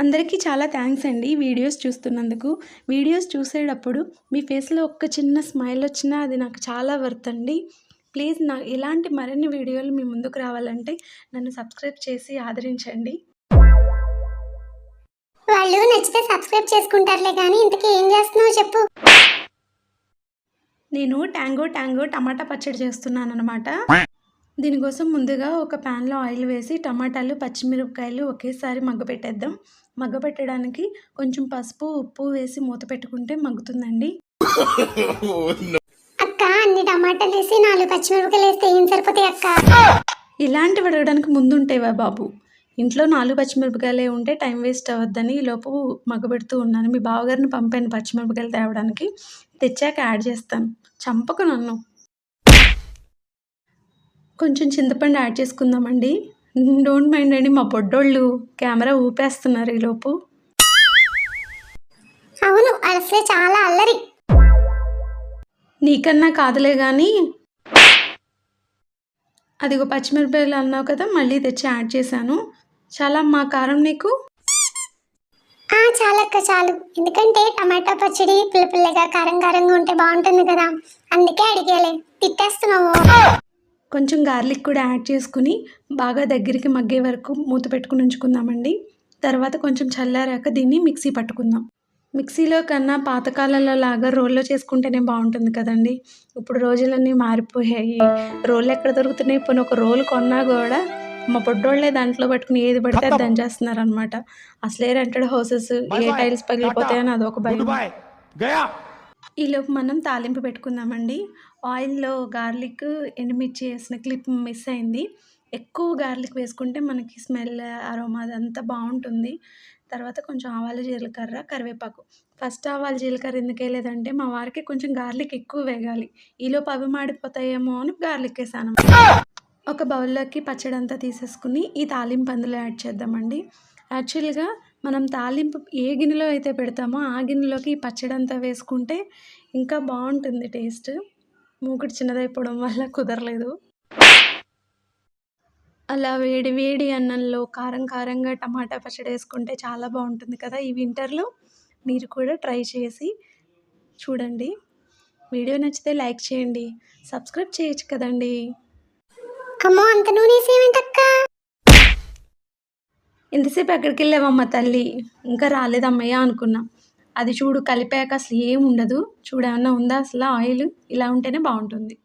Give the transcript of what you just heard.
అందరికీ చాలా థ్యాంక్స్ అండి వీడియోస్ చూస్తున్నందుకు. వీడియోస్ చూసేటప్పుడు మీ ఫేస్‌లో ఒక్క చిన్న స్మైల్ వచ్చినా అది నాకు చాలా వర్త్ అండి. ప్లీజ్ ఇలాంటి మరిన్ని వీడియోలు మీ ముందుకు రావాలంటే నన్ను సబ్స్క్రైబ్ చేసి ఆదరించండి. వాళ్ళు నచ్చితే సబ్స్క్రైబ్ చేసుకుంటారులే కానీ ఇంతకీ ఏం చేస్తున్నావు చెప్పు. నేను టాంగో టమాటా పచ్చడి చేస్తున్నానన్నమాట. దీనికోసం ముందుగా ఒక ప్యాన్‌లో ఆయిల్ వేసి టమాటాలు, పచ్చిమిరపకాయలు ఒకేసారి మగ్గపెట్టేద్దాం. మగ్గపెట్టడానికి కొంచెం పసుపు, ఉప్పు వేసి మూత పెట్టుకుంటే మగ్గుతుందండి. అక్క అన్ని టమాటాలు వేసి 4 పచ్చిమిరపకాయలు వేస్తే ఏం సరిపోతాయి అక్క? ఇలాంటివి అడగడానికి ముందుంటేవా బాబు. ఇంట్లో 4 పచ్చిమిరపకాయలే ఉంటే టైం వేస్ట్ అవ్వద్దని ఈలోపు మగ్గబెడుతూ ఉన్నాను. మీ బావగారిని పంపాను పచ్చిమిరపకాయలు తేవడానికి. తెచ్చాక యాడ్ చేస్తాను. చంపకు నన్ను. కొంచెం చింతపండు యాడ్ చేసుకుందామండి. డోంట్ మైండ్ అండి, మా బొడ్డోళ్ళు కెమెరా ఊపేస్తున్నారు ఈలోపు. అవును అసలే చాలా అల్లరి. నీకన్నా కాదులే కానీ అదిగో పచ్చిమిరపకాయలు అన్నావు కదా, మళ్ళీ తెచ్చి యాడ్ చేశాను. చాలా మా కారం నీకు? చాలక్క చాలు. ఎందుకంటే టమాటా పచ్చడి పుల్లగా కారంగా ఉంటే బాగుంటుంది కదా, అందుకే అడిగేలే. తిట్టేస్తున్నావు. కొంచెం గార్లిక్ కూడా యాడ్ చేసుకుని బాగా దగ్గరికి మగ్గే వరకు మూత పెట్టుకుని ఉంచుకుందామండి. తర్వాత కొంచెం చల్లారాక దీన్ని మిక్సీ పట్టుకుందాం. మిక్సీలో కన్నా పాతకాలంలో లాగా రోల్లో చేసుకుంటేనే బాగుంటుంది కదండి. ఇప్పుడు రోజులన్నీ మారిపోయాయి. రోళ్ళు ఎక్కడ దొరుకుతున్నాయి? పోనీ ఒక రోలు కొన్నా కూడా మా బొడ్డోళ్ళే దాంట్లో పట్టుకుని ఏది పడితే అది దంచేస్తున్నారనమాట. అసలే రెంటెడ్ హౌసెస్, ఏ టైల్స్ పగిలిపోతాయని అదొక భయం. ఈలోపు మనం తాలింపు పెట్టుకుందామండి. ఆయిల్లో గార్లిక్, ఎండుమిర్చి వేసిన క్లిప్ మిస్ అయింది. ఎక్కువ గార్లిక్ వేసుకుంటే మనకి స్మెల్, అరోమా అదంతా బాగుంటుంది. తర్వాత కొంచెం ఆవాలు, జీలకర్ర, కరివేపాకు. ఫస్ట్ ఆవాలు, జీలకర్ర ఎందుకు వేయలేదంటే మా వారికి కొంచెం గార్లిక్ ఎక్కువ వేగాలి. ఈలోపు అవి మాడిపోతాయేమో అని గార్లిక్ వేసాను. ఒక బౌల్లోకి పచ్చడి అంతా తీసేసుకుని ఈ తాలింపు అందులో యాడ్ చేద్దామండి. యాక్చువల్గా మనం తాలింపు ఏ గిన్నెలో అయితే పెడతామో ఆ గిన్నెలోకి ఈ పచ్చడి అంతా వేసుకుంటే ఇంకా బాగుంటుంది టేస్ట్. మూకుడు చిన్నదైపోవడం వల్ల కుదరలేదు. అలా వేడి వేడి అన్నంలో కారంగా టమాటా పచ్చడి వేసుకుంటే చాలా బాగుంటుంది కదా. ఈ వింటర్లో మీరు కూడా ట్రై చేసి చూడండి. వీడియో నచ్చితే లైక్ చేయండి, సబ్స్క్రైబ్ చేయొచ్చు కదండి. అమ్మో అంత నూనె వేసేవేంటక్క? ఎంతసేపు ఎక్కడికి వెళ్ళావమ్మ తల్లి? ఇంకా రాలేదమ్మయ్య అనుకున్నా. అది చూడు కలిపాక అసలు ఏం ఉండదు. చూడు ఏమన్నా ఉందా అసలు ఆయిల్? ఇలా ఉంటేనే బాగుంటుంది.